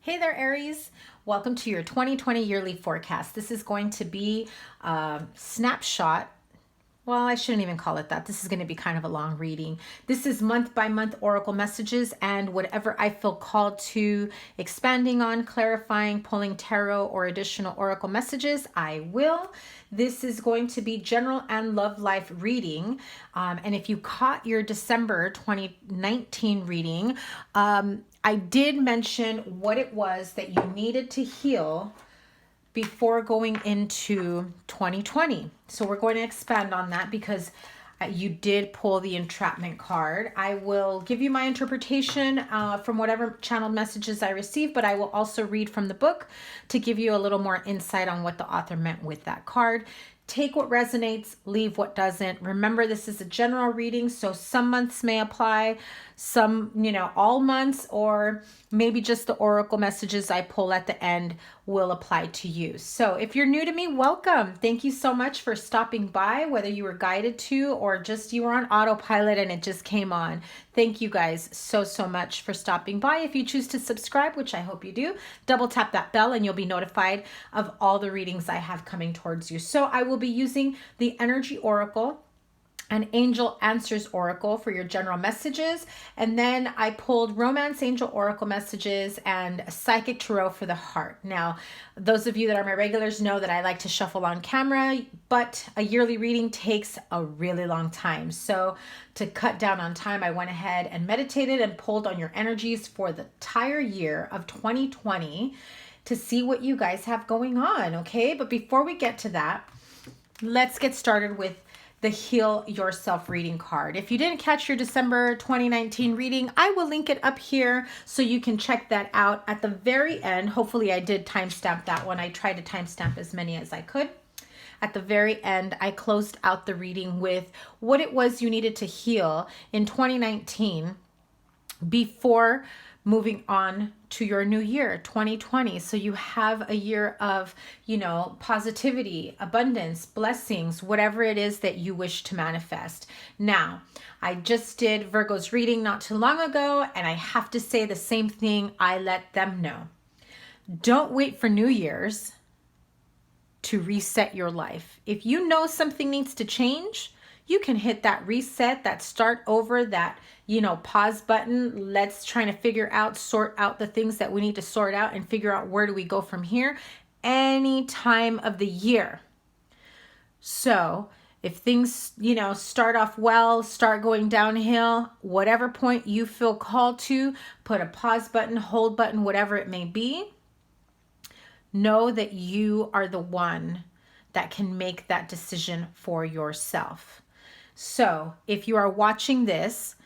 Hey there, Aries. Welcome to your 2020 yearly forecast. This is going to be a snapshot. Well, I shouldn't even call it that. This is going to be kind of a long reading. This is month by month oracle messages and whatever I feel called to expanding on, clarifying, pulling tarot or additional oracle messages, I will. This is going to be general and love life reading. And if you caught your December 2019 reading, I did mention what it was that you needed to heal before going into 2020. So we're going to expand on that because you did pull the entrapment card. I will give you my interpretation from whatever channeled messages I receive, but I will also read from the book to give you a little more insight on what the author meant with that card. Take what resonates, leave what doesn't. Remember, this is a general reading, so some months may apply, some, all months, or maybe just the oracle messages I pull at the end will apply to you. So if you're new to me, welcome. Thank you so much for stopping by, whether you were guided to or just you were on autopilot and it just came on. Thank you guys so much for stopping by. If you choose to subscribe, which I hope you do, double tap that bell and you'll be notified of all the readings I have coming towards you. So I will be using the Energy Oracle, an Angel Answers Oracle for your general messages. And then I pulled Romance Angel Oracle messages and a Psychic Tarot for the heart. Now, those of you that are my regulars know that I like to shuffle on camera, but a yearly reading takes a really long time. So to cut down on time, I went ahead and meditated and pulled on your energies for the entire year of 2020 to see what you guys have going on, okay? But before we get to that, let's get started with the Heal Yourself reading card. If you didn't catch your December 2019 reading, I will link it up here so you can check that out at the very end. Hopefully I did timestamp that one. I tried to timestamp as many as I could. At the very end, I closed out the reading with what it was you needed to heal in 2019 before moving on to your new year, 2020. So you have a year of, positivity, abundance, blessings, whatever it is that you wish to manifest. Now, I just did Virgo's reading not too long ago, and I have to say the same thing I let them know. Don't wait for New Year's to reset your life. If you know something needs to change, you can hit that reset, that start over, that, pause button. Let's try to sort out the things that we need to sort out and figure out where do we go from here any time of the year. So if things, start off well, start going downhill, whatever point you feel called to, put a pause button, hold button, whatever it may be. Know that you are the one that can make that decision for yourself. So if you are watching this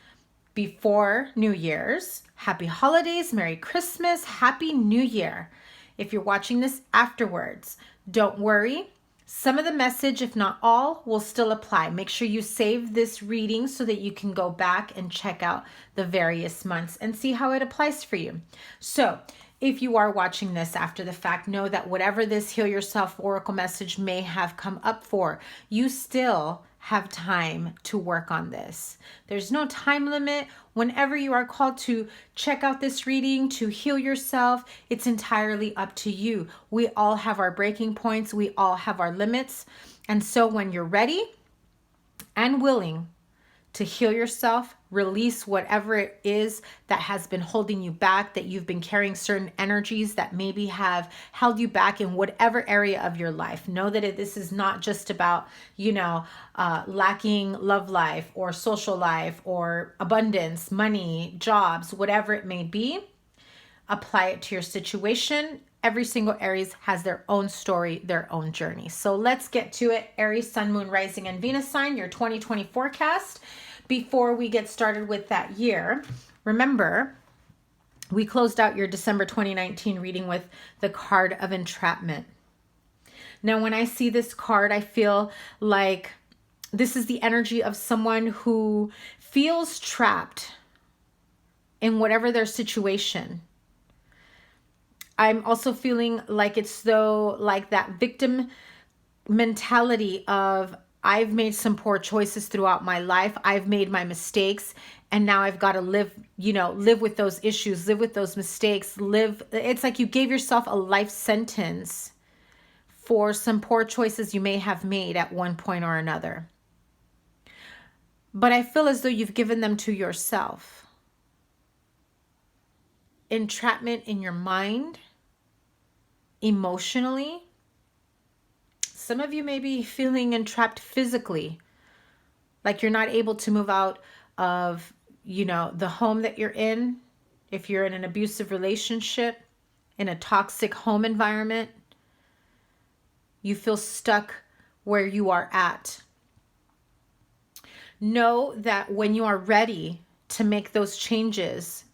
before New Year's, happy holidays, Merry Christmas, Happy New Year. If you're watching this afterwards, don't worry. Some of the message, if not all, will still apply. Make sure you save this reading so that you can go back and check out the various months and see how it applies for you. So if you are watching this after the fact, know that whatever this Heal Yourself Oracle message may have come up for, you still have time to work on this. There's no time limit. Whenever you are called to check out this reading, to heal yourself, it's entirely up to you. We all have our breaking points. We all have our limits. And so when you're ready and willing to heal yourself, release whatever it is that has been holding you back, that you've been carrying certain energies that maybe have held you back in whatever area of your life. Know that this is not just about, lacking love life or social life or abundance, money, jobs, whatever it may be. Apply it to your situation. Every single Aries has their own story, their own journey. So let's get to it. Aries, Sun, Moon, Rising, and Venus sign, your 2020 forecast. Before we get started with that year, remember, we closed out your December 2019 reading with the card of entrapment. Now, when I see this card, I feel like this is the energy of someone who feels trapped in whatever their situation. I'm also feeling like it's though like that victim mentality of I've made some poor choices throughout my life. I've made my mistakes And now I've got to live, live with those issues, live with those mistakes, it's like you gave yourself a life sentence for some poor choices you may have made at one point or another. But I feel as though you've given them to yourself. Entrapment in your mind, emotionally. Some of you may be feeling entrapped physically, like you're not able to move out of, the home that you're in. If you're in an abusive relationship, in a toxic home environment, you feel stuck where you are at. Know that when you are ready to make those changes,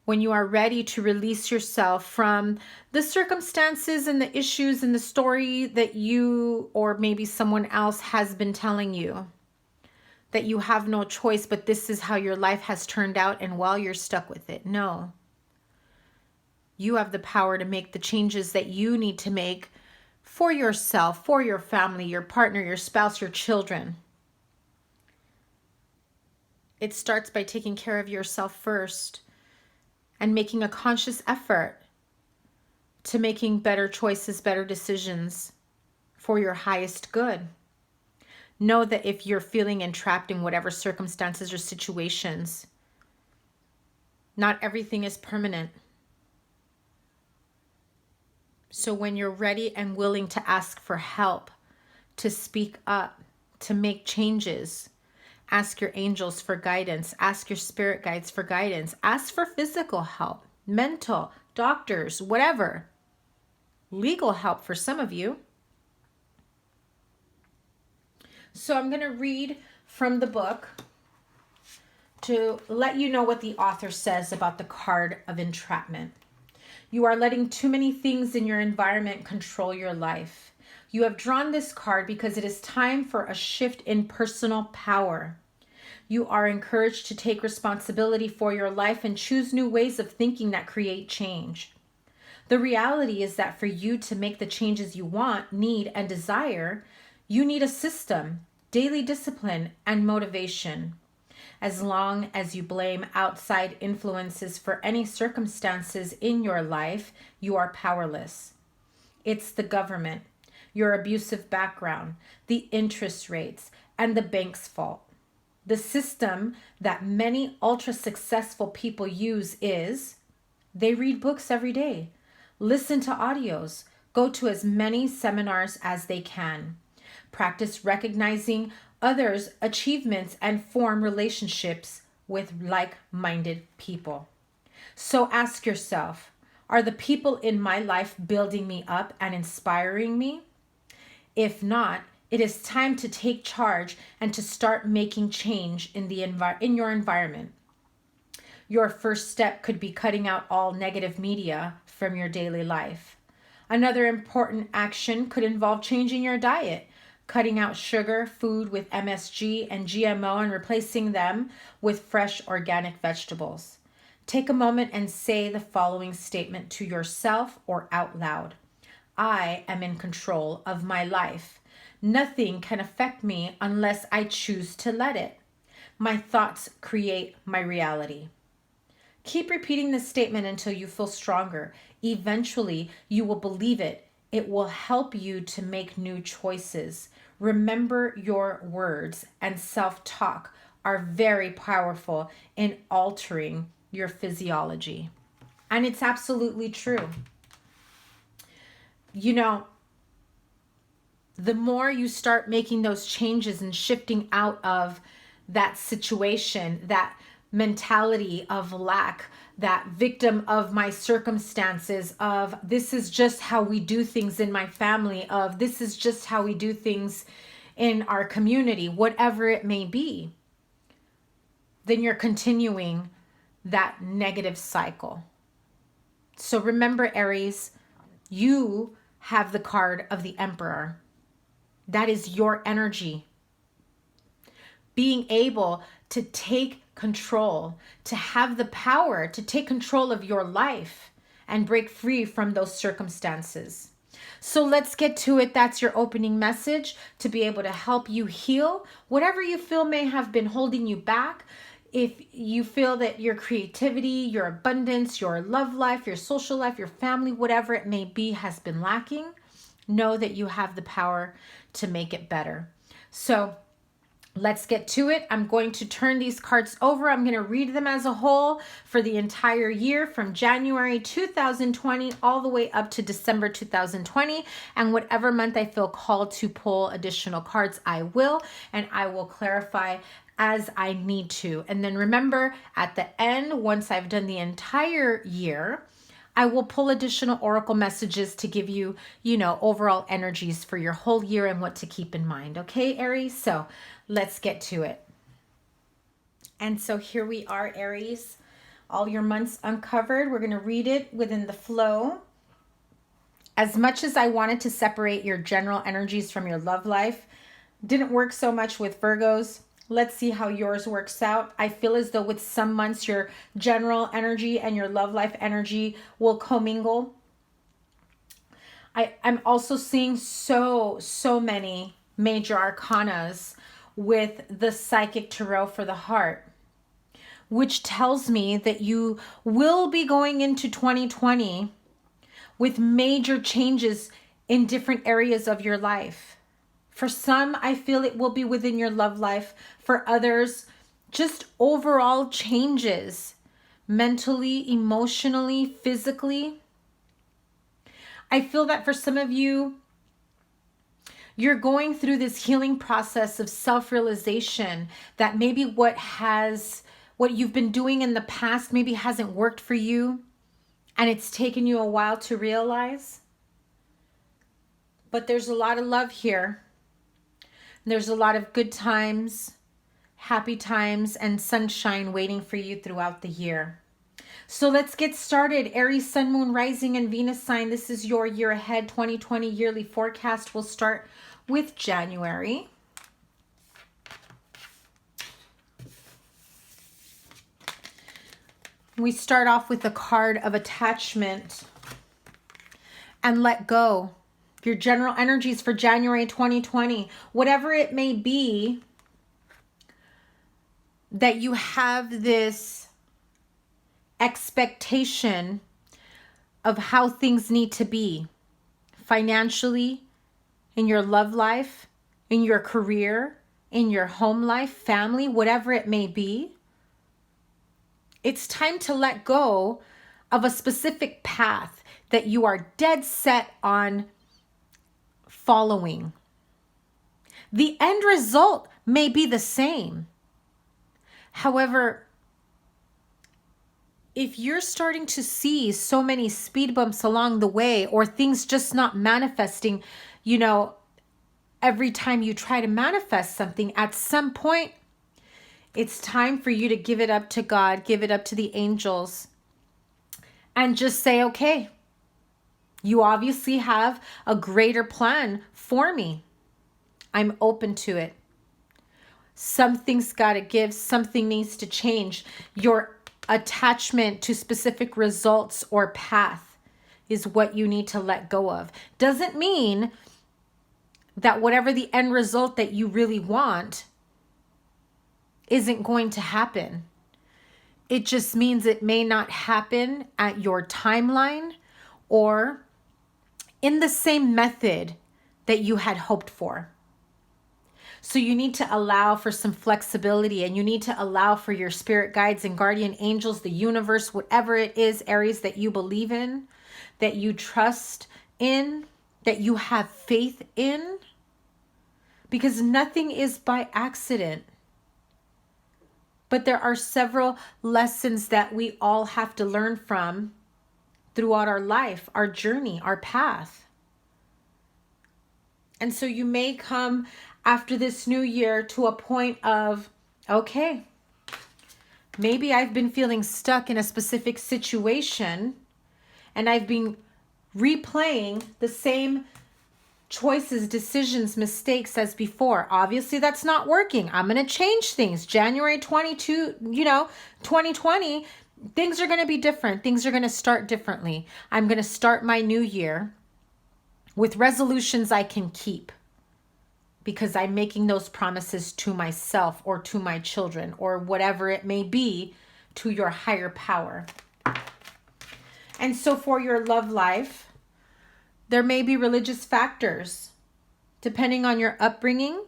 when you are ready to release yourself from the circumstances and the issues and the story that you or maybe someone else has been telling you, that you have no choice, but this is how your life has turned out and while you're stuck with it. No. You have the power to make the changes that you need to make for yourself, for your family, your partner, your spouse, your children. It starts by taking care of yourself first and making a conscious effort to making better choices, better decisions for your highest good. Know that if you're feeling entrapped in whatever circumstances or situations, not everything is permanent. So when you're ready and willing to ask for help, to speak up, to make changes, ask your angels for guidance, ask your spirit guides for guidance, ask for physical help, mental, doctors, whatever, legal help for some of you. So I'm going to read from the book to let you know what the author says about the card of entrapment. You are letting too many things in your environment control your life. You have drawn this card because it is time for a shift in personal power. You are encouraged to take responsibility for your life and choose new ways of thinking that create change. The reality is that for you to make the changes you want, need, and desire, you need a system, daily discipline, and motivation. As long as you blame outside influences for any circumstances in your life, you are powerless. It's the government, your abusive background, the interest rates, and the bank's fault. The system that many ultra-successful people use is they read books every day, listen to audios, go to as many seminars as they can, practice recognizing others' achievements, and form relationships with like-minded people. So ask yourself, are the people in my life building me up and inspiring me? If not, it is time to take charge and to start making change in your environment. Your first step could be cutting out all negative media from your daily life. Another important action could involve changing your diet, cutting out sugar, food with MSG and GMO, and replacing them with fresh organic vegetables. Take a moment and say the following statement to yourself or out loud. I am in control of my life. Nothing can affect me unless I choose to let it. My thoughts create my reality. Keep repeating this statement until you feel stronger. Eventually, you will believe it. It will help you to make new choices. Remember, your words and self-talk are very powerful in altering your physiology. And it's absolutely true. The more you start making those changes and shifting out of that situation, that mentality of lack, that victim of my circumstances, of this is just how we do things in my family, of this is just how we do things in our community, whatever it may be, then you're continuing that negative cycle. So remember, Aries, you have the card of the Emperor. That is your energy. Being able to take control, to have the power to take control of your life and break free from those circumstances. So let's get to it. That's your opening message to be able to help you heal whatever you feel may have been holding you back. If you feel that your creativity, your abundance, your love life, your social life, your family, whatever it may be, has been lacking, know that you have the power to make it better. So let's get to it. I'm going to turn these cards over. I'm going to read them as a whole for the entire year from January 2020 all the way up to December 2020. And whatever month I feel called to pull additional cards, I will. And I will clarify as I need to. And then remember, at the end, once I've done the entire year, I will pull additional oracle messages to give you, overall energies for your whole year and what to keep in mind. Okay, Aries? So let's get to it. And so here we are, Aries. All your months uncovered. We're going to read it within the flow. As much as I wanted to separate your general energies from your love life, didn't work so much with Virgos. Let's see how yours works out. I feel as though with some months, your general energy and your love life energy will commingle. I'm also seeing so many major arcanas with the psychic tarot for the heart, which tells me that you will be going into 2020 with major changes in different areas of your life. For some, I feel it will be within your love life. For others, just overall changes mentally, emotionally, physically. I feel that for some of you, you're going through this healing process of self-realization that maybe what you've been doing in the past maybe hasn't worked for you, and it's taken you a while to realize. But there's a lot of love here. There's a lot of good times, happy times, and sunshine waiting for you throughout the year. So let's get started. Aries, Sun, Moon, Rising, and Venus sign. This is your year ahead 2020 yearly forecast. We'll start with January. We start off with the card of attachment and let go. Your general energies for January 2020, whatever it may be, that you have this expectation of how things need to be financially, in your love life, in your career, in your home life, family, whatever it may be. It's time to let go of a specific path that you are dead set on following. The end result may be the same. However, if you're starting to see so many speed bumps along the way, or things just not manifesting, every time you try to manifest something, at some point, it's time for you to give it up to God, give it up to the angels, and just say, okay, you obviously have a greater plan for me. I'm open to it. Something's got to give. Something needs to change. Your attachment to specific results or path is what you need to let go of. Doesn't mean that whatever the end result that you really want isn't going to happen. It just means it may not happen at your timeline or in the same method that you had hoped for. So you need to allow for some flexibility, and you need to allow for your spirit guides and guardian angels, the universe, whatever it is, Aries, that you believe in, that you trust in, that you have faith in, because nothing is by accident. But there are several lessons that we all have to learn from throughout our life, our journey, our path. And so you may come after this new year to a point of, okay, maybe I've been feeling stuck in a specific situation and I've been replaying the same choices, decisions, mistakes as before. Obviously, that's not working. I'm going to change things. January 2020, things are going to be different. Things are going to start differently. I'm going to start my new year with resolutions I can keep. because I'm making those promises to myself or to my children or whatever it may be, to your higher power. And so for your love life, there may be religious factors depending on your upbringing,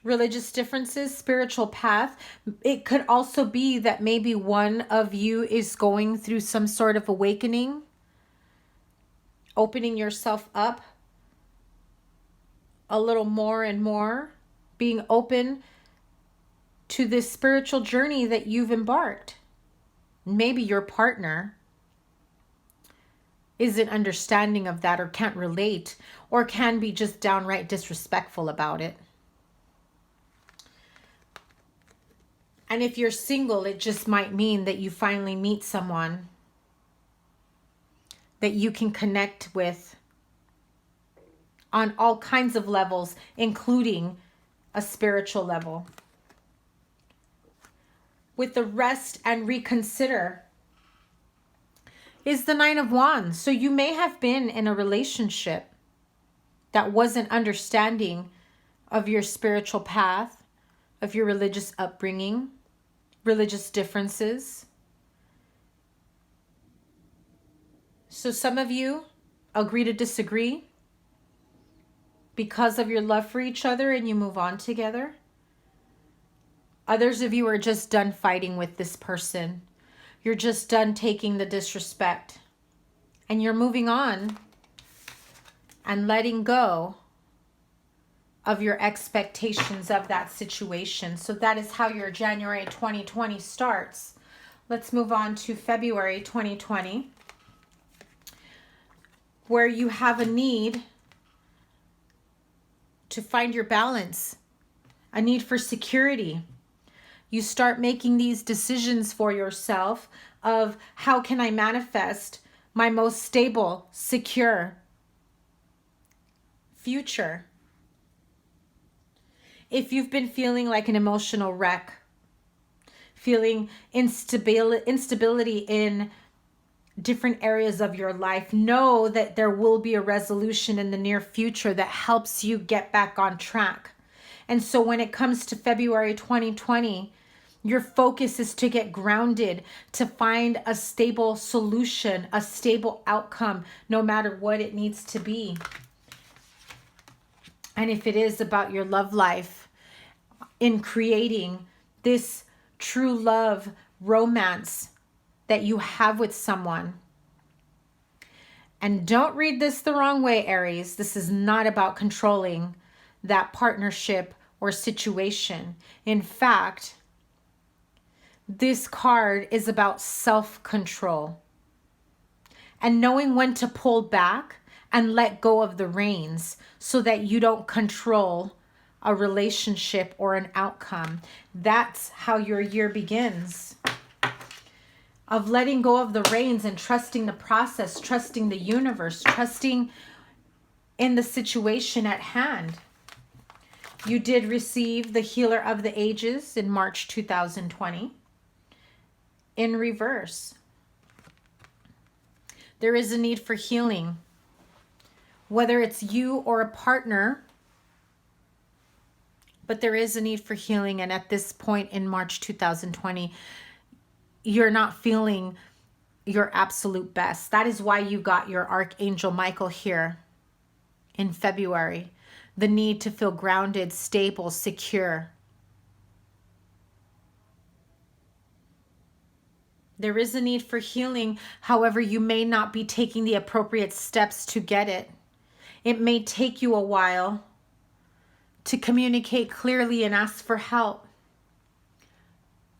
religious differences, spiritual path. It could also be that maybe one of you is going through some sort of awakening, opening yourself up a little more and more, being open to this spiritual journey that you've embarked. Maybe your partner isn't understanding of that, or can't relate, or can be just downright disrespectful about it. And if you're single, it just might mean that you finally meet someone that you can connect with on all kinds of levels, including a spiritual level. With the rest and reconsider is the Nine of Wands. So you may have been in a relationship that wasn't understanding of your spiritual path, of your religious upbringing, religious differences. So some of you agree to disagree because of your love for each other, and you move on together. Others of you are just done fighting with this person. You're just done taking the disrespect, and you're moving on and letting go of your expectations of that situation. So that is how your January 2020 starts. Let's move on to February 2020, where you have a need to find your balance, a need for security. You start making these decisions for yourself of, how can I manifest my most stable, secure future? If you've been feeling like an emotional wreck, feeling instability in different areas of your life, know that there will be a resolution in the near future that helps you get back on track. And so when it comes to February 2020, your focus is to get grounded, to find a stable solution, a stable outcome, no matter what it needs to be. And if it is about your love life, in creating this true love, romance that you have with someone. And don't read this the wrong way, Aries. This is not about controlling that partnership or situation. In fact, this card is about self-control and knowing when to pull back and let go of the reins so that you don't control a relationship or an outcome. That's how your year begins. Of letting go of the reins and trusting the process, trusting the universe, trusting in the situation at hand. You did receive the Healer of the Ages in March 2020 in reverse. There is a need for healing, whether it's you or a partner, but there is a need for healing. And at this point in March 2020, you're not feeling your absolute best. That is why you got your Archangel Michael here in February. The need to feel grounded, stable, secure. There is a need for healing. However, you may not be taking the appropriate steps to get it. It may take you a while to communicate clearly and ask for help.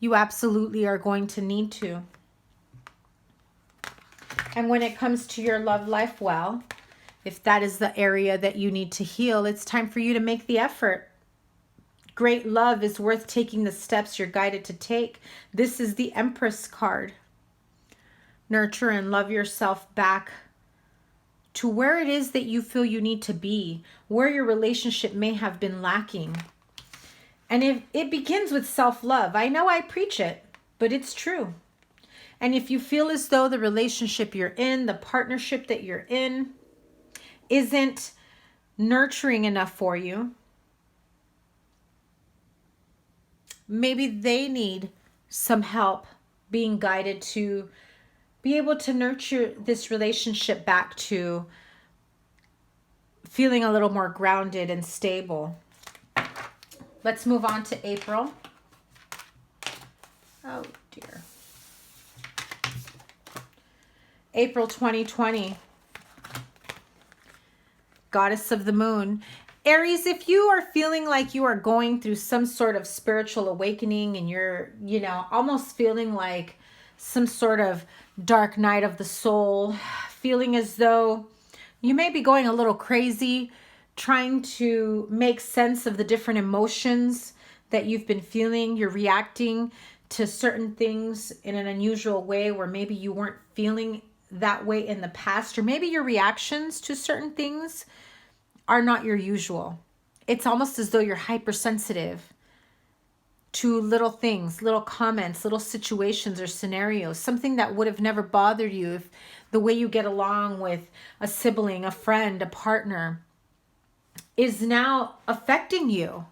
You absolutely are going to need to. And when it comes to your love life, well, if that is the area that you need to heal, it's time for you to make the effort. Great love is worth taking the steps you're guided to take. This is the Empress card. Nurture and love yourself back to where it is that you feel you need to be, where your relationship may have been lacking. And if it begins with self-love, I know I preach it, but it's true. And if you feel as though the relationship you're in, the partnership that you're in, isn't nurturing enough for you. Maybe they need some help being guided to be able to nurture this relationship back to feeling a little more grounded and stable. Let's move on to April. Oh dear. April 2020. Goddess of the Moon. Aries, if you are feeling like you are going through some sort of spiritual awakening and you're, almost feeling like some sort of dark night of the soul, feeling as though you may be going a little crazy, trying to make sense of the different emotions that you've been feeling. You're reacting to certain things in an unusual way where maybe you weren't feeling that way in the past, or maybe your reactions to certain things are not your usual. It's almost as though you're hypersensitive to little things, little comments, little situations or scenarios, something that would have never bothered you if the way you get along with a sibling, a friend, a partner is now affecting you.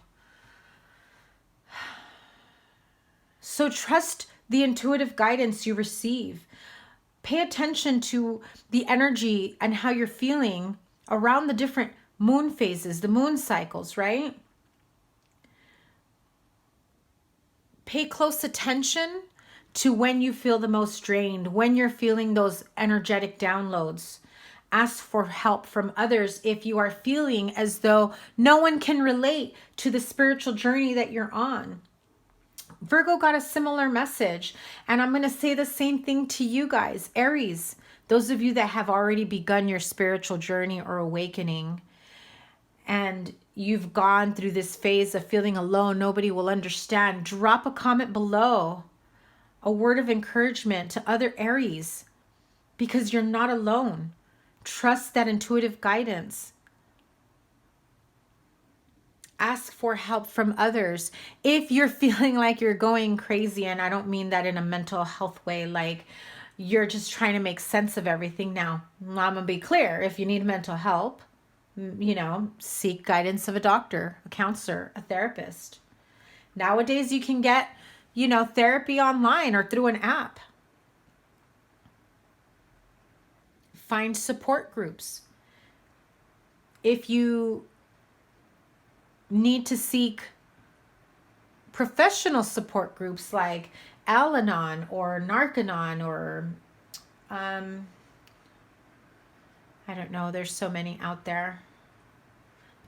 So trust the intuitive guidance you receive. Pay attention to the energy and how you're feeling around the different moon phases, the moon cycles, right? Pay close attention to when you feel the most drained, when you're feeling those energetic downloads. Ask for help from others if you are feeling as though no one can relate to the spiritual journey that you're on. Virgo got a similar message, and I'm going to say the same thing to you guys. Aries, those of you that have already begun your spiritual journey or awakening, and you've gone through this phase of feeling alone, nobody will understand, drop a comment below, a word of encouragement to other Aries, because you're not alone. Trust that intuitive guidance. Ask for help from others. If you're feeling like you're going crazy, and I don't mean that in a mental health way, like you're just trying to make sense of everything. Now, I'm going to be clear. If you need mental help, seek guidance of a doctor, a counselor, a therapist. Nowadays, you can get, therapy online or through an app. Find support groups. If you need to seek professional support groups like Al-Anon or Narcanon or, I don't know, there's so many out there.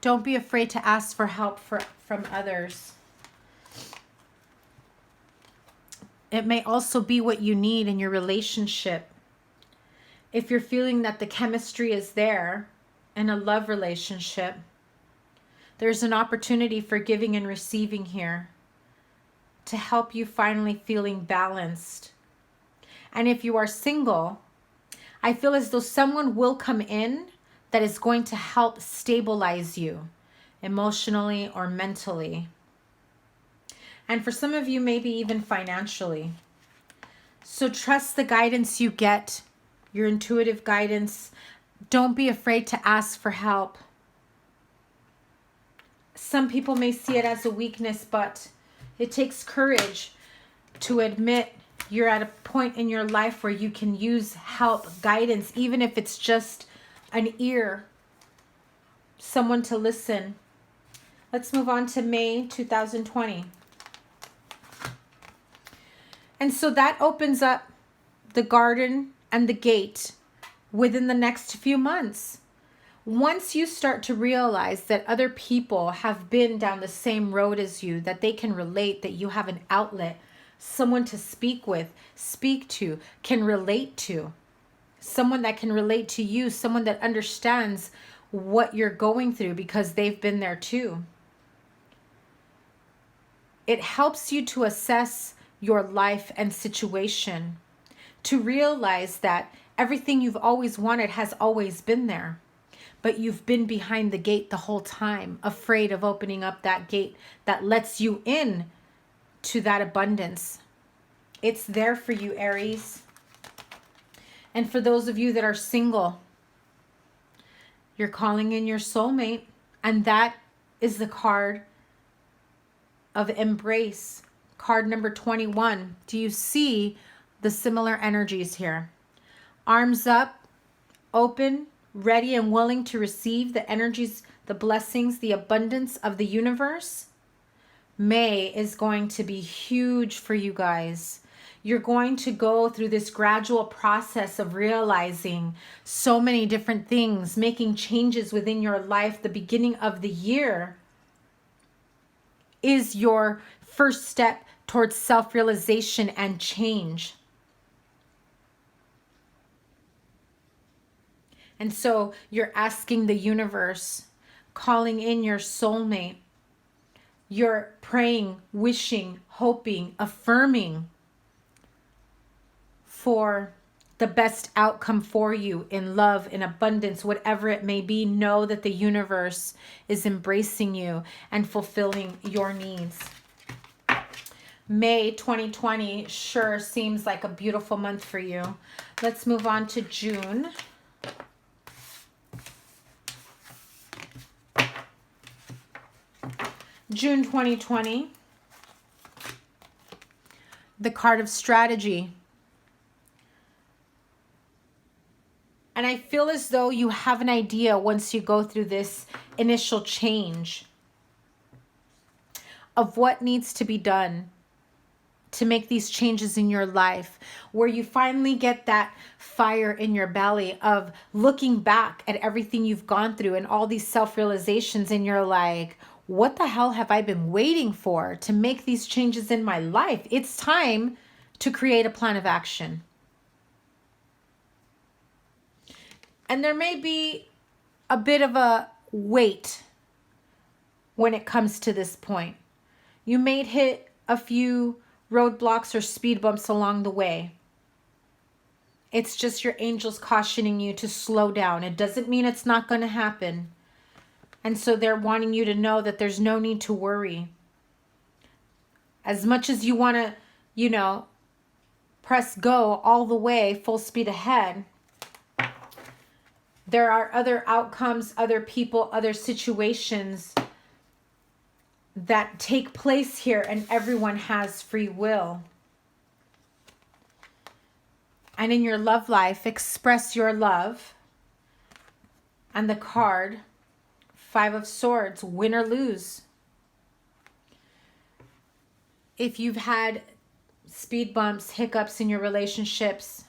Don't be afraid to ask for help from others. It may also be what you need in your relationship. If you're feeling that the chemistry is there in a love relationship, there's an opportunity for giving and receiving here to help you finally feeling balanced. And if you are single, I feel as though someone will come in that is going to help stabilize you emotionally or mentally. And for some of you, maybe even financially. So trust the guidance you get, your intuitive guidance. Don't be afraid to ask for help. Some people may see it as a weakness, but it takes courage to admit you're at a point in your life where you can use help, guidance, even if it's just an ear, someone to listen. Let's move on to May 2020. And so that opens up the garden and the gate within the next few months. Once you start to realize that other people have been down the same road as you, that they can relate, that you have an outlet, someone to speak with, speak to, can relate to, someone that can relate to you, someone that understands what you're going through because they've been there too. It helps you to assess your life and situation, to realize that everything you've always wanted has always been there. But you've been behind the gate the whole time, afraid of opening up that gate that lets you in to that abundance. It's there for you, Aries. And for those of you that are single, You're calling in your soulmate, and that is the card of embrace. Card number 21. Do you see the similar energies here? Arms up, open, ready and willing to receive the energies, the blessings, the abundance of the universe. May is going to be huge for you guys. You're going to go through this gradual process of realizing so many different things, making changes within your life. The beginning of the year is your first step towards self-realization and change. And so you're asking the universe, calling in your soulmate. You're praying, wishing, hoping, affirming for the best outcome for you in love, in abundance, whatever it may be. Know that the universe is embracing you and fulfilling your needs. May 2020 sure seems like a beautiful month for you. Let's move on to June. June 2020. The card of strategy. And I feel as though you have an idea once you go through this initial change of what needs to be done to make these changes in your life, where you finally get that fire in your belly of looking back at everything you've gone through and all these self-realizations, and you're like, what the hell have I been waiting for to make these changes in my life? It's time to create a plan of action. And there may be a bit of a wait when it comes to this point. You may hit a few roadblocks or speed bumps along the way. It's just your angels cautioning you to slow down. It doesn't mean it's not going to happen. And so they're wanting you to know that there's no need to worry. As much as you want to, press go all the way, full speed ahead, there are other outcomes, other people, other situations that take place here, and everyone has free will. And in your love life, express your love. And the card, 5 of Swords, win or lose. If you've had speed bumps, hiccups in your relationships,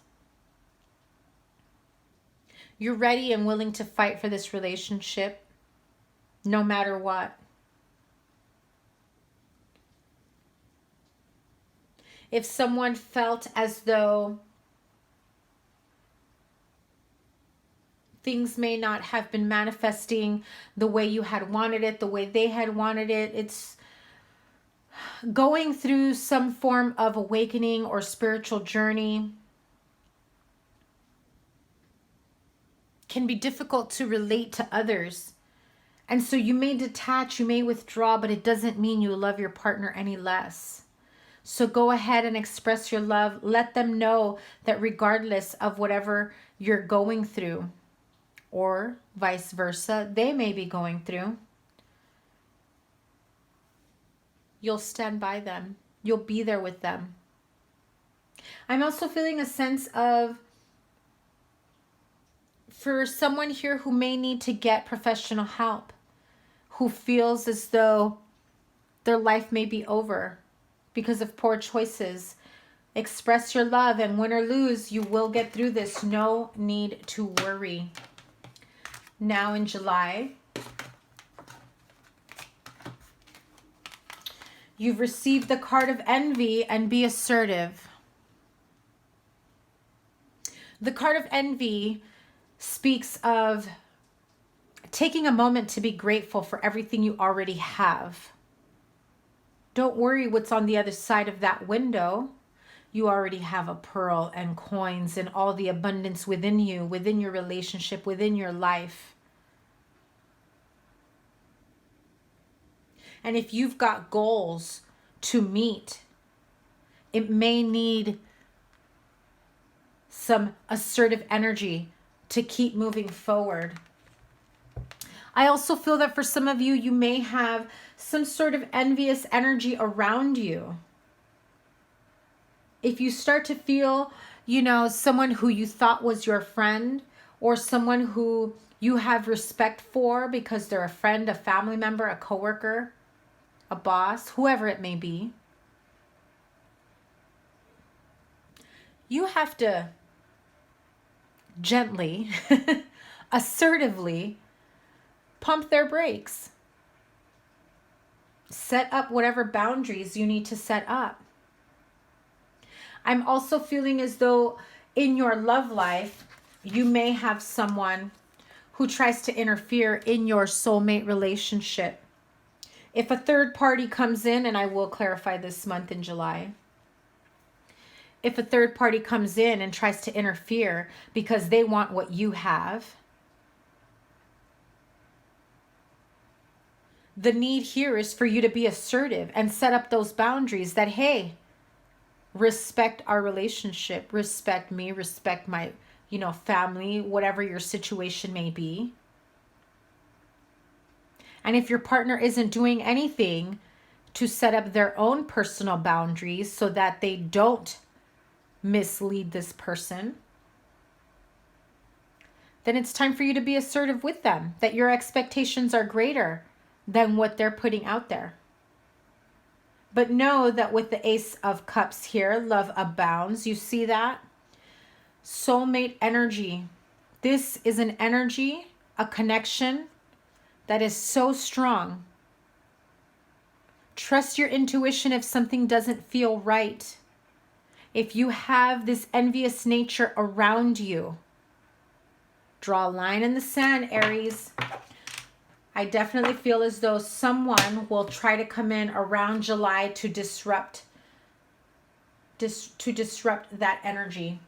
you're ready and willing to fight for this relationship, no matter what. If someone felt as though things may not have been manifesting the way you had wanted it, the way they had wanted it, it's going through some form of awakening or spiritual journey. Can be difficult to relate to others. And so you may detach, you may withdraw, but it doesn't mean you love your partner any less. So go ahead and express your love. Let them know that regardless of whatever you're going through, or vice versa, they may be going through, you'll stand by them. You'll be there with them. I'm also feeling a sense of, for someone here who may need to get professional help, who feels as though their life may be over because of poor choices, express your love, and win or lose, you will get through this. No need to worry. Now in July, you've received the card of envy, and be assertive. The card of envy speaks of taking a moment to be grateful for everything you already have. Don't worry what's on the other side of that window. You already have a pearl and coins and all the abundance within you, within your relationship, within your life. And if you've got goals to meet, it may need some assertive energy to keep moving forward. I also feel that for some of you, you may have some sort of envious energy around you. If you start to feel, you know, someone who you thought was your friend, or someone who you have respect for because they're a friend, a family member, a coworker, a boss, whoever it may be, you have to gently, assertively pump their brakes. Set up whatever boundaries you need to set up. I'm also feeling as though in your love life, you may have someone who tries to interfere in your soulmate relationship. If a third party comes in, and I will clarify this month in July, if a third party comes in and tries to interfere because they want what you have, the need here is for you to be assertive and set up those boundaries that, hey, respect our relationship, respect me, respect my, you know, family, whatever your situation may be. And if your partner isn't doing anything to set up their own personal boundaries so that they don't mislead this person, then it's time for you to be assertive with them, that your expectations are greater than what they're putting out there. But know that with the Ace of Cups here, love abounds. You see that? Soulmate energy. This is an energy, a connection that is so strong. Trust your intuition if something doesn't feel right. If you have this envious nature around you, draw a line in the sand, Aries. I definitely feel as though someone will try to come in around July to disrupt that energy.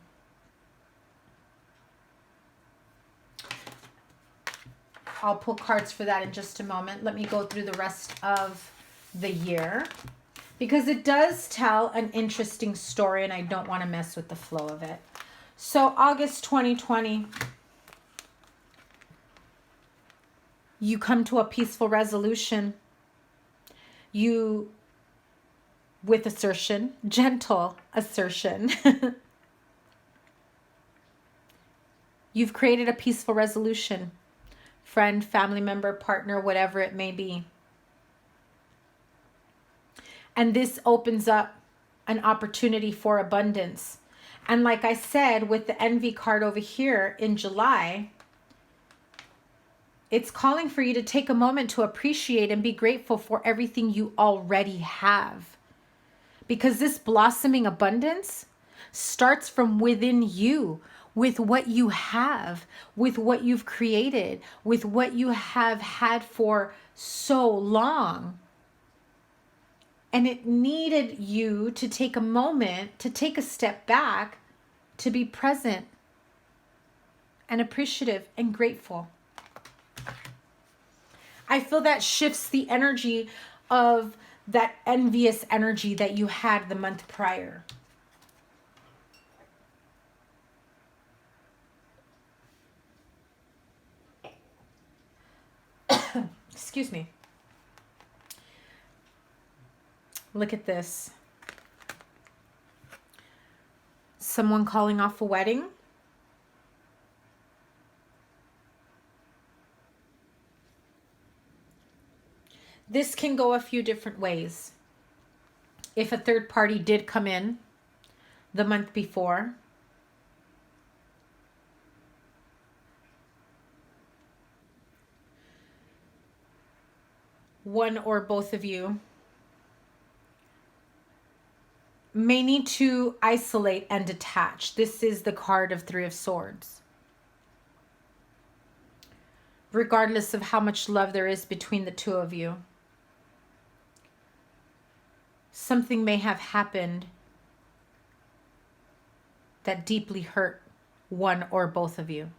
I'll pull cards for that in just a moment. Let me go through the rest of the year, because it does tell an interesting story and I don't want to mess with the flow of it. So August 2020, you come to a peaceful resolution. You, with assertion, gentle assertion, you've created a peaceful resolution. Friend, family member, partner, whatever it may be. And this opens up an opportunity for abundance. And like I said, with the envy card over here in July, it's calling for you to take a moment to appreciate and be grateful for everything you already have. Because this blossoming abundance starts from within you, with what you have, with what you've created, with what you have had for so long. And it needed you to take a moment, to take a step back, to be present and appreciative and grateful. I feel that shifts the energy of that envious energy that you had the month prior. Excuse me. Look at this. Someone calling off a wedding. This can go a few different ways. If a third party did come in the month before, one or both of you may need to isolate and detach. This is the card of Three of Swords. Regardless of how much love there is between the two of you, something may have happened that deeply hurt one or both of you.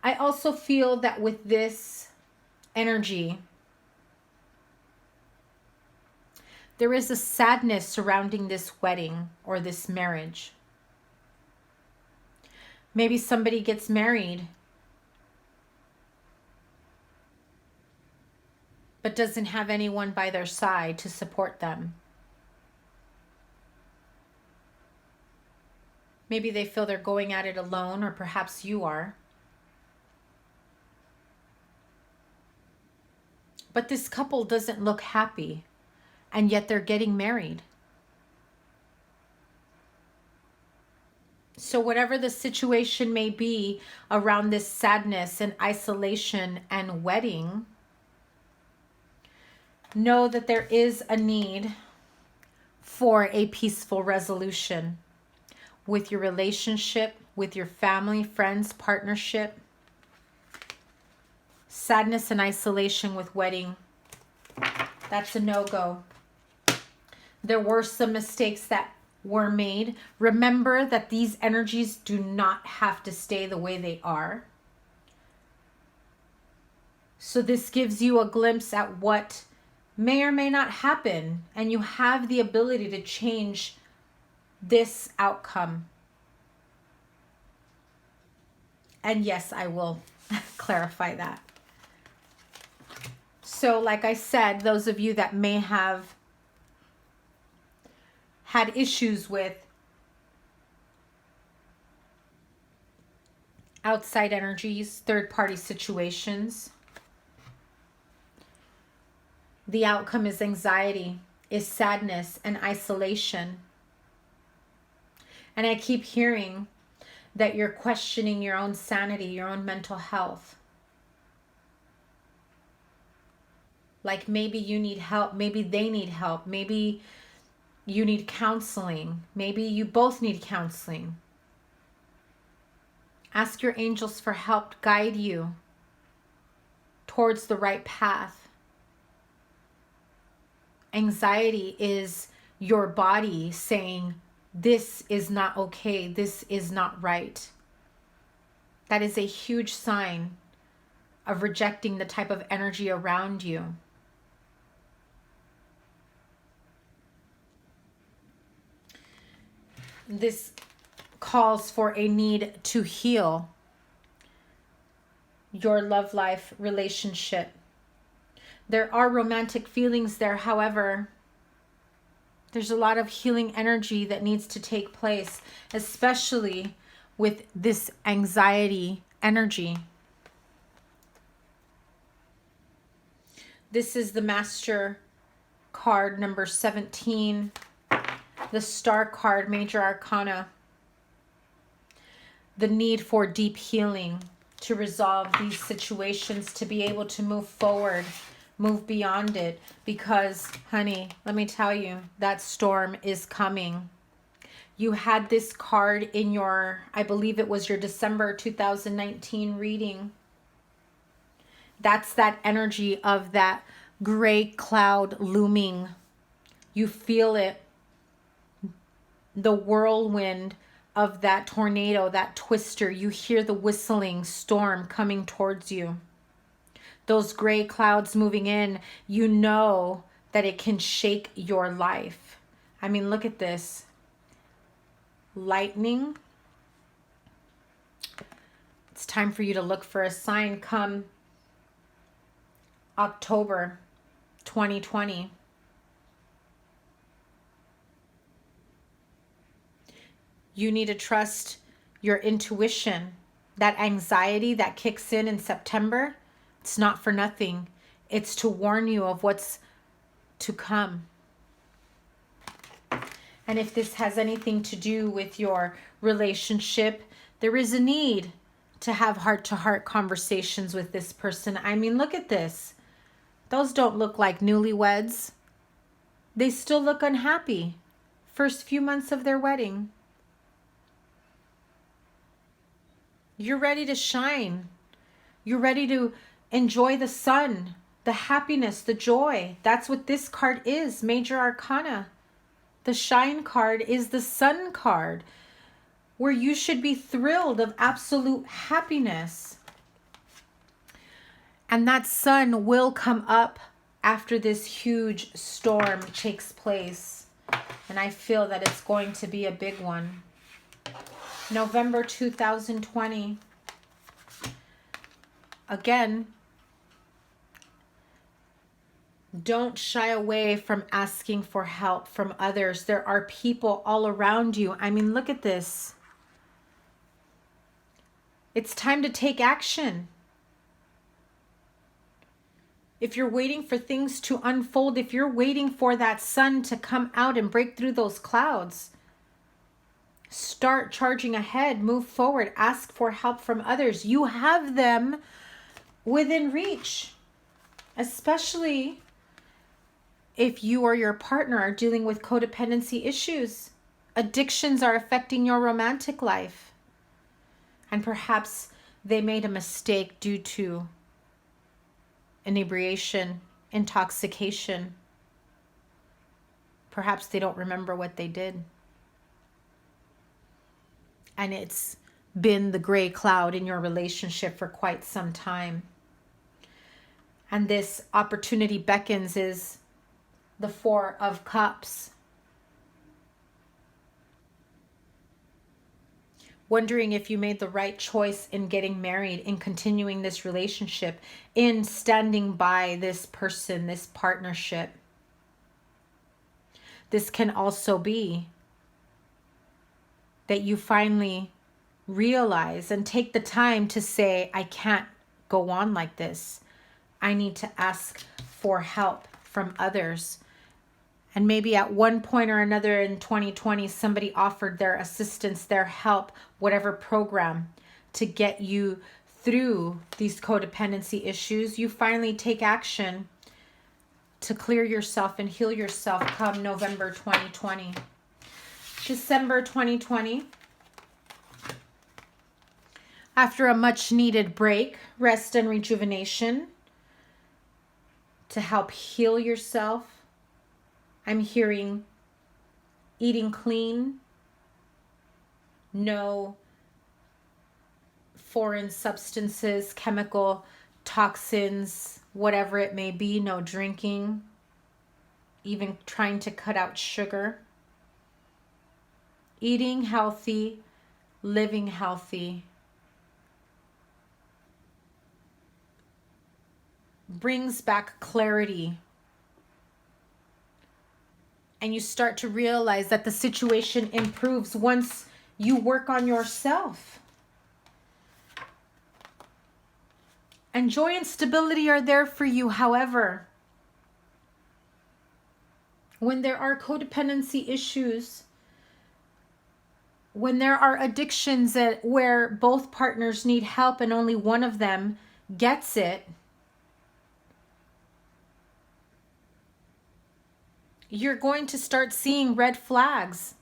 I also feel that with this energy, there is a sadness surrounding this wedding or this marriage. Maybe somebody gets married but doesn't have anyone by their side to support them. Maybe they feel they're going at it alone, or perhaps you are. But this couple doesn't look happy, and yet they're getting married. So whatever the situation may be around this sadness and isolation and wedding, know that there is a need for a peaceful resolution with your relationship, with your family, friends, partnership. Sadness and isolation with wedding, that's a no-go. There were some mistakes that were made. Remember that these energies do not have to stay the way they are. So this gives you a glimpse at what may or may not happen, and you have the ability to change this outcome. And yes, I will clarify that. So like I said, those of you that may have had issues with outside energies, third-party situations, the outcome is anxiety, is sadness and isolation. And I keep hearing that you're questioning your own sanity, your own mental health. Like maybe you need help, maybe they need help, maybe you need counseling, maybe you both need counseling. Ask your angels for help to guide you towards the right path. Anxiety is your body saying, this is not okay, this is not right. That is a huge sign of rejecting the type of energy around you. This calls for a need to heal your love life relationship. There are romantic feelings there, however, there's a lot of healing energy that needs to take place, especially with this anxiety energy. This is the Master card, number 17, the Star card, Major Arcana. The need for deep healing to resolve these situations, to be able to move forward, move beyond it, because, honey, let me tell you, that storm is coming. You had this card in your, I believe it was your December 2019 reading. That's that energy of that gray cloud looming. You feel it. The whirlwind of that tornado, that twister. You hear the whistling storm coming towards you. Those gray clouds moving in, you know that it can shake your life. I mean, look at this. Lightning. It's time for you to look for a sign come October 2020. You need to trust your intuition. That anxiety that kicks in September, it's not for nothing. It's to warn you of what's to come. And if this has anything to do with your relationship, there is a need to have heart-to-heart conversations with this person. I mean, look at this. Those don't look like newlyweds. They still look unhappy. First few months of their wedding. You're ready to shine. You're ready to enjoy the sun, the happiness, the joy. That's what this card is, Major Arcana. The Shine card is the Sun card, where you should be thrilled of absolute happiness. And that sun will come up after this huge storm takes place. And I feel that it's going to be a big one. November 2020. Again, don't shy away from asking for help from others. There are people all around you. I mean, look at this. It's time to take action. If you're waiting for things to unfold, if you're waiting for that sun to come out and break through those clouds, start charging ahead, move forward, ask for help from others. You have them within reach, especially if you or your partner are dealing with codependency issues. Addictions are affecting your romantic life. And perhaps they made a mistake due to inebriation, intoxication. Perhaps they don't remember what they did. And it's been the gray cloud in your relationship for quite some time. And this opportunity beckons is the Four of Cups. Wondering if you made the right choice in getting married, in continuing this relationship, in standing by this person, this partnership. This can also be that you finally realize and take the time to say, I can't go on like this. I need to ask for help from others. And maybe at one point or another in 2020, somebody offered their assistance, their help, whatever program to get you through these codependency issues. You finally take action to clear yourself and heal yourself come November 2020. December 2020. After a much needed break, rest and rejuvenation to help heal yourself. I'm hearing eating clean, no foreign substances, chemical toxins, whatever it may be, no drinking, even trying to cut out sugar. Eating healthy, living healthy brings back clarity. And you start to realize that the situation improves once you work on yourself. And joy and stability are there for you. However, when there are codependency issues, when there are addictions where both partners need help and only one of them gets it, you're going to start seeing red flags.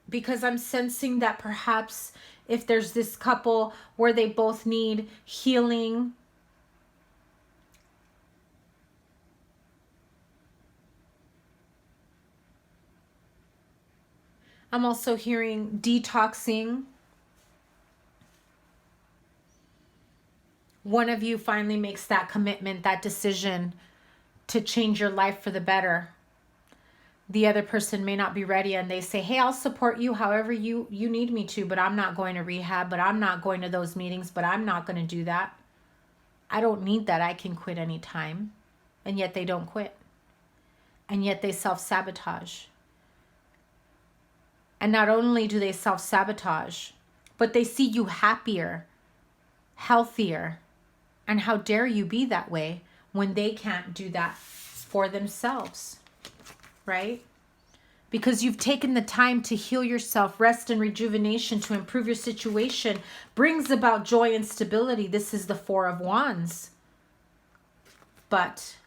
Because I'm sensing that perhaps if there's this couple where they both need healing, I'm also hearing detoxing. One of you finally makes that commitment, that decision to change your life for the better. The other person may not be ready and they say, hey, I'll support you however you need me to, but I'm not going to rehab, but I'm not going to those meetings, but I'm not going to do that. I don't need that. I can quit anytime. And yet they don't quit. And yet they self-sabotage. And not only do they self-sabotage, but they see you happier, healthier. And how dare you be that way when they can't do that for themselves, right? Because you've taken the time to heal yourself. Rest and rejuvenation to improve your situation brings about joy and stability. This is the Four of Wands. But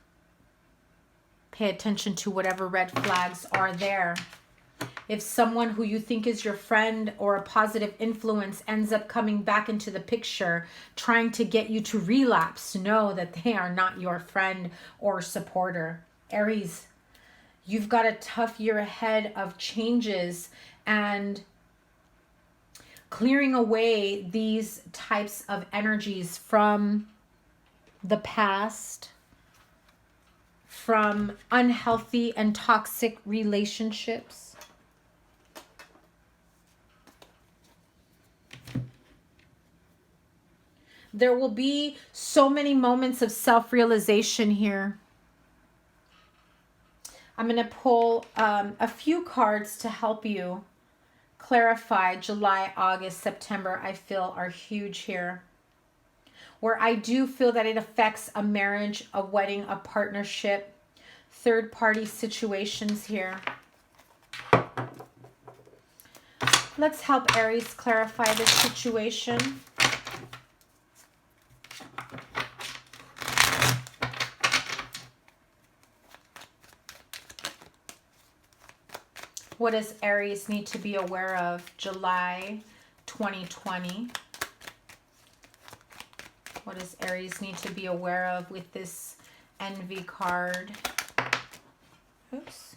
pay attention to whatever red flags are there. If someone who you think is your friend or a positive influence ends up coming back into the picture, trying to get you to relapse, know that they are not your friend or supporter. Aries, you've got a tough year ahead of changes and clearing away these types of energies from the past, from unhealthy and toxic relationships. There will be so many moments of self-realization here. I'm going to pull a few cards to help you clarify. July, August, September, I feel are huge here. Where I do feel that it affects a marriage, a wedding, a partnership, third-party situations here. Let's help Aries clarify this situation. What does Aries need to be aware of? July 2020. What does Aries need to be aware of with this envy card? Oops.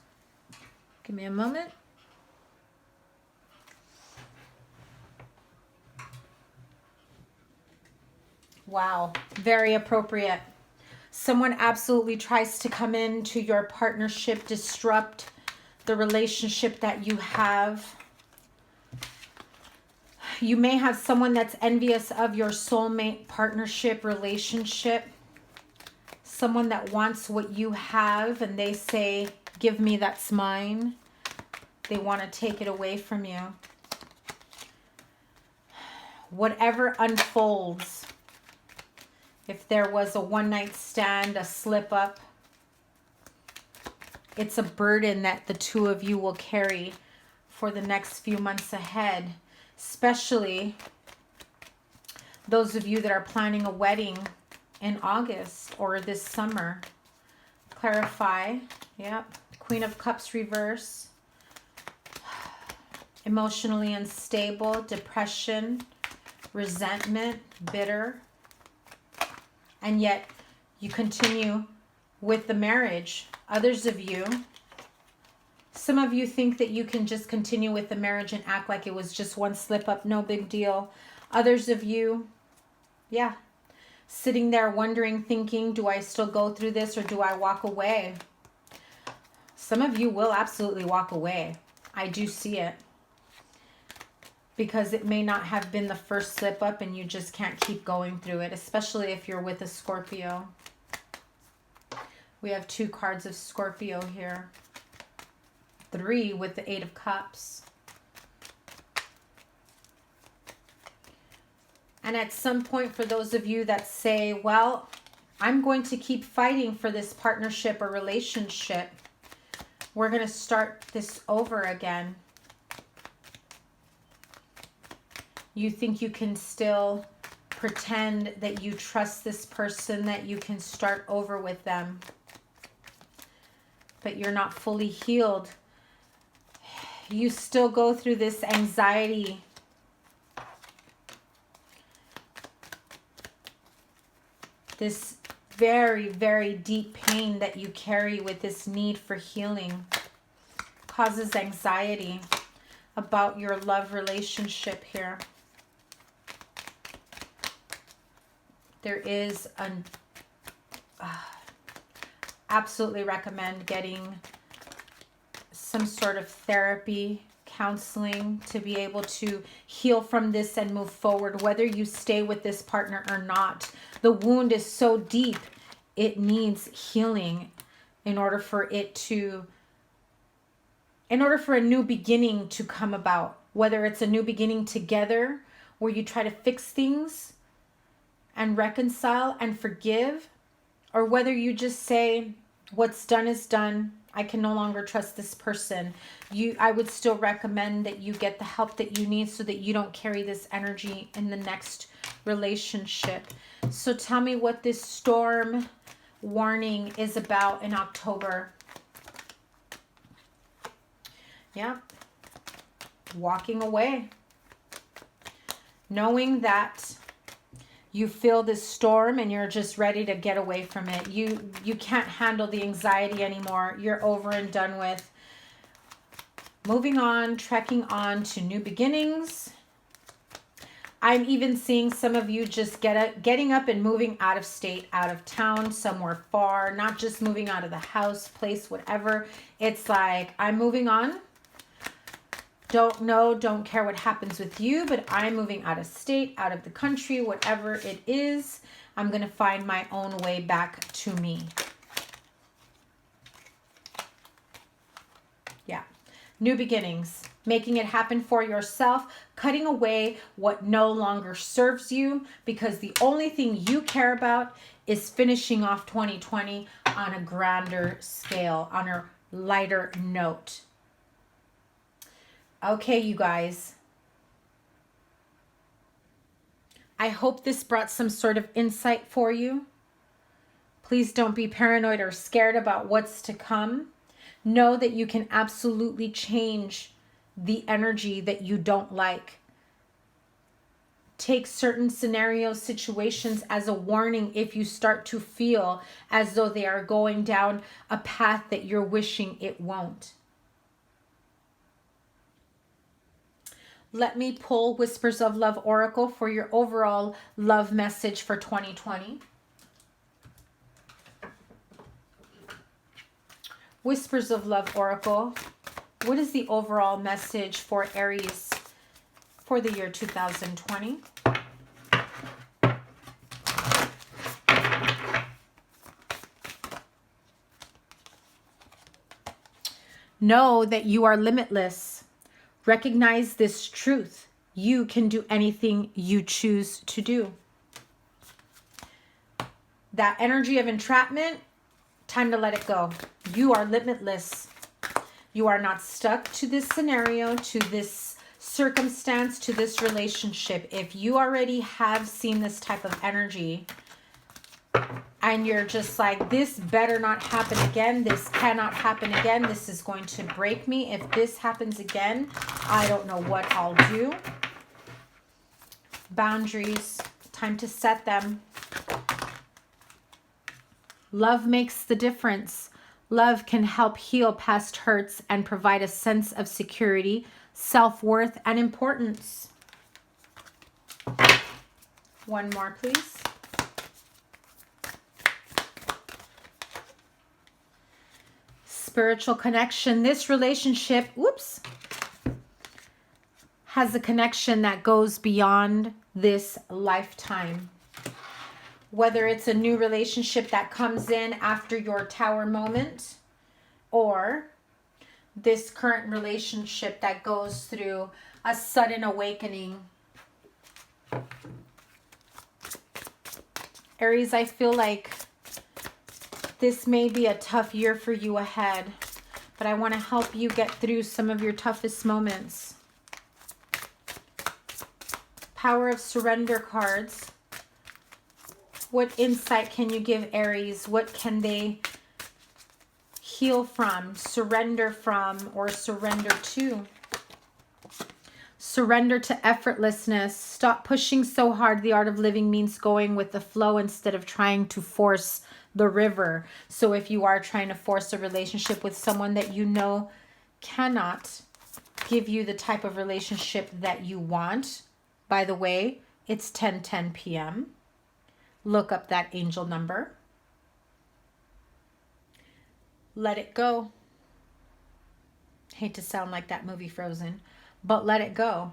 Give me a moment. Wow. Very appropriate. Someone absolutely tries to come into your partnership, disrupt the relationship that you have. You may have someone that's envious of your soulmate partnership relationship. Someone that wants what you have and they say, give me, that's mine. They want to take it away from you. Whatever unfolds, if there was a one-night stand, a slip-up, it's a burden that the two of you will carry for the next few months ahead, especially those of you that are planning a wedding in August or this summer. Clarify. Yep. Queen of Cups reverse. Emotionally unstable, depression, resentment, bitter. And yet you continue with the marriage. Others of you, some of you think that you can just continue with the marriage and act like it was just one slip up, no big deal. Others of you, yeah, sitting there wondering, thinking, do I still go through this or do I walk away? Some of you will absolutely walk away. I do see it. Because it may not have been the first slip up and you just can't keep going through it, especially if you're with a Scorpio. We have 2 cards of Scorpio here. 3 with the 8 of Cups. And at some point, for those of you that say, well, I'm going to keep fighting for this partnership or relationship, we're going to start this over again. You think you can still pretend that you trust this person, that you can start over with them. But you're not fully healed. You still go through this anxiety. This very, very deep pain that you carry with this need for healing causes anxiety about your love relationship here. There is an absolutely recommend getting some sort of therapy, counseling to be able to heal from this and move forward, whether you stay with this partner or not. The wound is so deep, it needs healing in order for a new beginning to come about. Whether it's a new beginning together where you try to fix things and reconcile and forgive, or whether you just say, what's done is done. I can no longer trust this person. I would still recommend that you get the help that you need so that you don't carry this energy in the next relationship. So tell me what this storm warning is about in October. Yeah. Walking away. Knowing that you feel this storm and you're just ready to get away from it. You can't handle the anxiety anymore. You're over and done with. Moving on, trekking on to new beginnings. I'm even seeing some of you just getting up and moving out of state, out of town, somewhere far, not just moving out of the house, place, whatever. It's like, I'm moving on. Don't know, don't care what happens with you, but I'm moving out of state, out of the country, whatever it is. I'm going to find my own way back to me. Yeah. New beginnings. Making it happen for yourself, cutting away what no longer serves you, because the only thing you care about is finishing off 2020 on a grander scale, on a lighter note. Okay, you guys. I hope this brought some sort of insight for you. Please don't be paranoid or scared about what's to come. Know that you can absolutely change the energy that you don't like. Take certain scenarios, situations as a warning if you start to feel as though they are going down a path that you're wishing it won't. Let me pull Whispers of Love Oracle for your overall love message for 2020. Whispers of Love Oracle. What is the overall message for Aries for the year 2020? Know that you are limitless. Recognize this truth. You can do anything you choose to do. That energy of entrapment, time to let it go. You are limitless. You are not stuck to this scenario, to this circumstance, to this relationship. If you already have seen this type of energy and you're just like, this better not happen again, this cannot happen again, this is going to break me. If this happens again, I don't know what I'll do. Boundaries, time to set them. Love makes the difference. Love can help heal past hurts and provide a sense of security, self-worth, and importance. One more, please. Spiritual connection. This relationship, has a connection that goes beyond this lifetime. Whether it's a new relationship that comes in after your tower moment, or this current relationship that goes through a sudden awakening. Aries, I feel like this may be a tough year for you ahead, but I want to help you get through some of your toughest moments. Power of Surrender cards. What insight can you give Aries? What can they heal from, surrender from, or surrender to? Surrender to effortlessness. Stop pushing so hard. The art of living means going with the flow instead of trying to force the river. So if you are trying to force a relationship with someone that you know cannot give you the type of relationship that you want, by the way, it's 10:10 p.m. Look up that angel number. Let it go. Hate to sound like that movie Frozen, but let it go.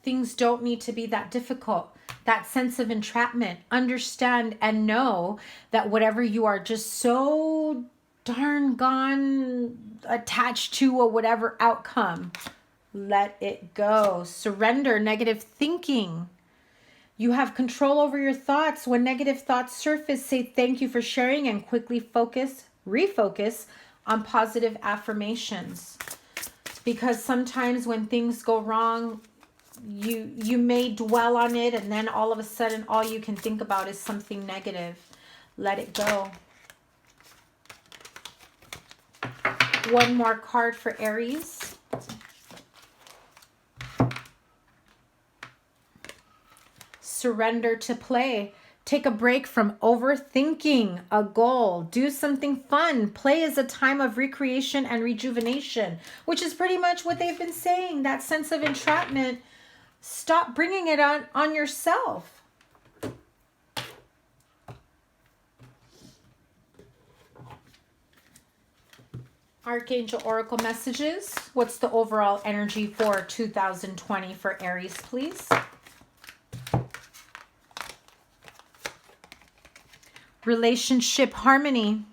Things don't need to be that difficult. That sense of entrapment. Understand and know that whatever you are just so darn gone attached to, or whatever outcome, let it go. Surrender negative thinking. You have control over your thoughts. When negative thoughts surface, say thank you for sharing and quickly refocus on positive affirmations. Because sometimes when things go wrong, you may dwell on it, and then all of a sudden all you can think about is something negative. Let it go. One more card for Aries. Surrender to play. Take a break from overthinking a goal. Do something fun. Play is a time of recreation and rejuvenation, which is pretty much what they've been saying. That sense of entrapment. Stop bringing it on yourself. Archangel Oracle messages. What's the overall energy for 2020 for Aries, please? Relationship harmony.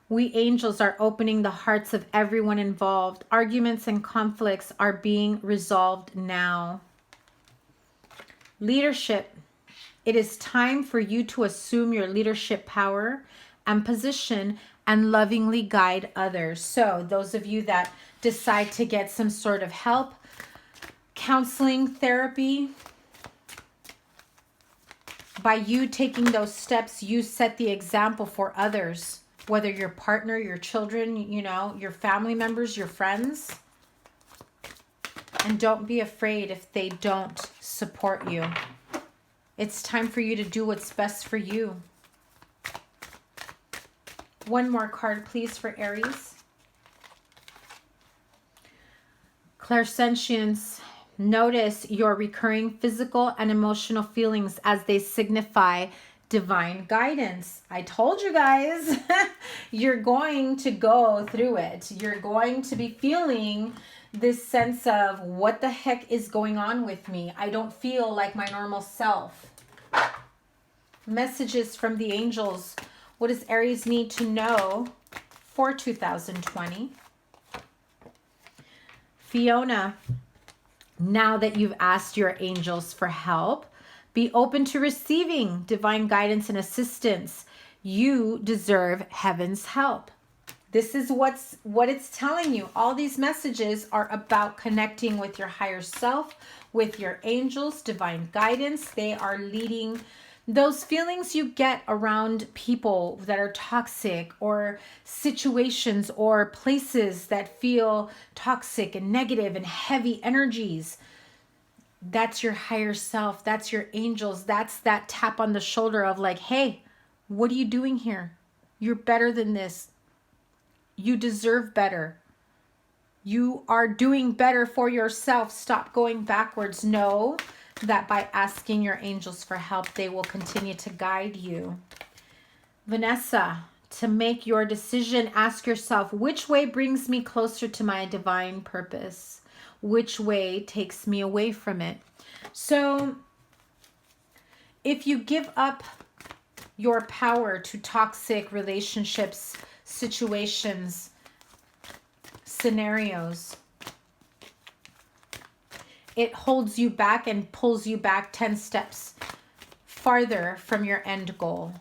We angels are opening the hearts of everyone involved. Arguments and conflicts are being resolved now. Leadership. It is time for you to assume your leadership power and position and lovingly guide others. So those of you that decide to get some sort of help, counseling, therapy, by you taking those steps, you set the example for others, whether your partner, your children, you know, your family members, your friends. And don't be afraid if they don't support you. It's time for you to do what's best for you. One more card, please, for Aries. Clairsentience. Notice your recurring physical and emotional feelings as they signify divine guidance. I told you guys, you're going to go through it. You're going to be feeling this sense of what the heck is going on with me? I don't feel like my normal self. Messages from the angels. What does Aries need to know for 2020? Fiona. Now that you've asked your angels for help, be open to receiving divine guidance and assistance. You deserve heaven's help. This is what it's telling you. All these messages are about connecting with your higher self, with your angels, divine guidance. They are leading those feelings you get around people that are toxic, or situations or places that feel toxic and negative and heavy energies. That's your higher self. That's your angels. That's that tap on the shoulder of like, hey, what are you doing here? You're better than this. You deserve better. You are doing better for yourself. Stop going backwards. Know that by asking your angels for help, they will continue to guide you. Vanessa, to make your decision, ask yourself, which way brings me closer to my divine purpose? Which way takes me away from it? So if you give up your power to toxic relationships, situations, scenarios, it holds you back and pulls you back 10 steps farther from your end goal.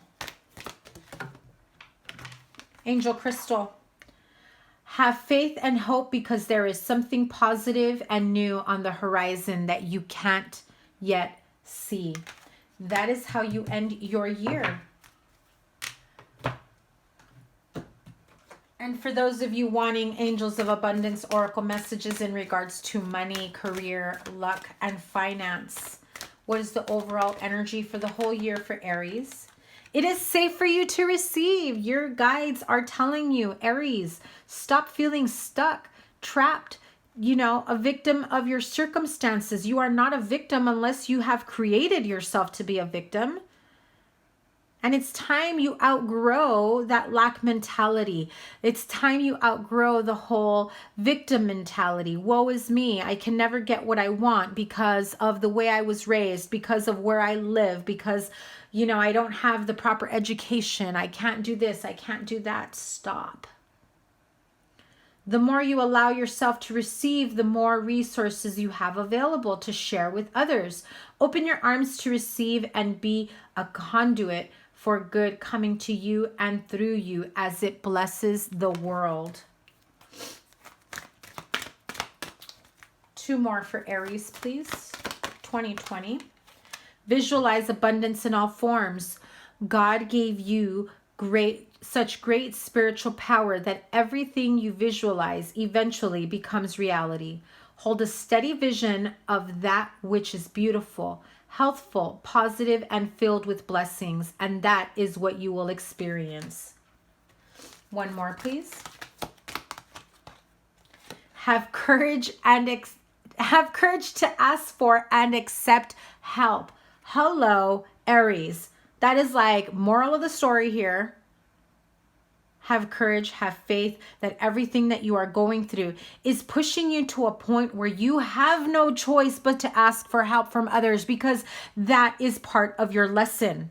Angel Crystal. Have faith and hope because there is something positive and new on the horizon that you can't yet see. That is how you end your year. And for those of you wanting Angels of Abundance Oracle messages in regards to money, career, luck, and finance, what is the overall energy for the whole year for Aries? It is safe for you to receive. Your guides are telling you, Aries, stop feeling stuck, trapped, you know, a victim of your circumstances. You are not a victim unless you have created yourself to be a victim. And it's time you outgrow that lack mentality. It's time you outgrow the whole victim mentality. Woe is me. I can never get what I want because of the way I was raised, because of where I live, because, you know, I don't have the proper education. I can't do this. I can't do that. Stop. The more you allow yourself to receive, the more resources you have available to share with others. Open your arms to receive and be a conduit for good coming to you and through you as it blesses the world. 2 more for Aries, please. 2020. Visualize abundance in all forms. God gave you such great spiritual power that everything you visualize eventually becomes reality. Hold a steady vision of that which is beautiful. healthful, positive, and filled with blessings. And that is what you will experience. One more, please. Have courage to ask for and accept help. Hello, Aries. That is like moral of the story here. Have courage, have faith that everything that you are going through is pushing you to a point where you have no choice but to ask for help from others, because that is part of your lesson.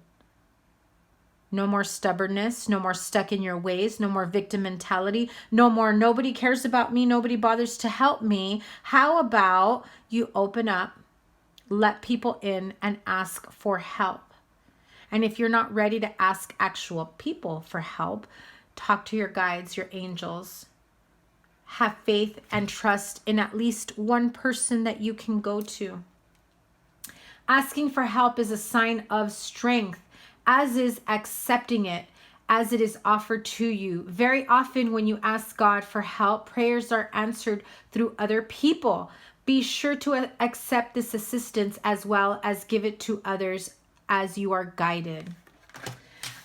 No more stubbornness, no more stuck in your ways, no more victim mentality, no more nobody cares about me, nobody bothers to help me. How about you open up, let people in, and ask for help? And if you're not ready to ask actual people for help, talk to your guides, your angels. Have faith and trust in at least one person that you can go to. Asking for help is a sign of strength, as is accepting it as it is offered to you. Very often when you ask God for help, prayers are answered through other people. Be sure to accept this assistance as well as give it to others as you are guided.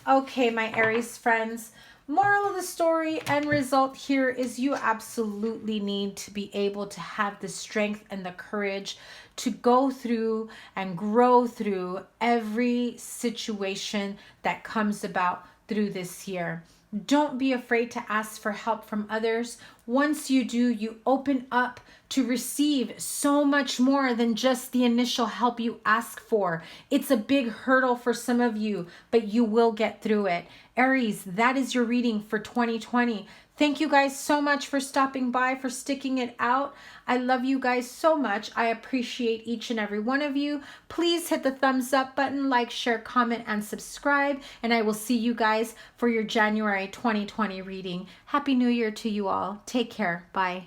Okay, my Aries friends, moral of the story and result here is you absolutely need to be able to have the strength and the courage to go through and grow through every situation that comes about through this year. Don't be afraid to ask for help from others. Once you do, you open up to receive so much more than just the initial help you ask for. It's a big hurdle for some of you, but you will get through it. Aries, that is your reading for 2020. Thank you guys so much for stopping by, for sticking it out. I love you guys so much. I appreciate each and every one of you. Please hit the thumbs up button, like, share, comment, and subscribe. And I will see you guys for your January 2020 reading. Happy New Year to you all. Take care. Bye.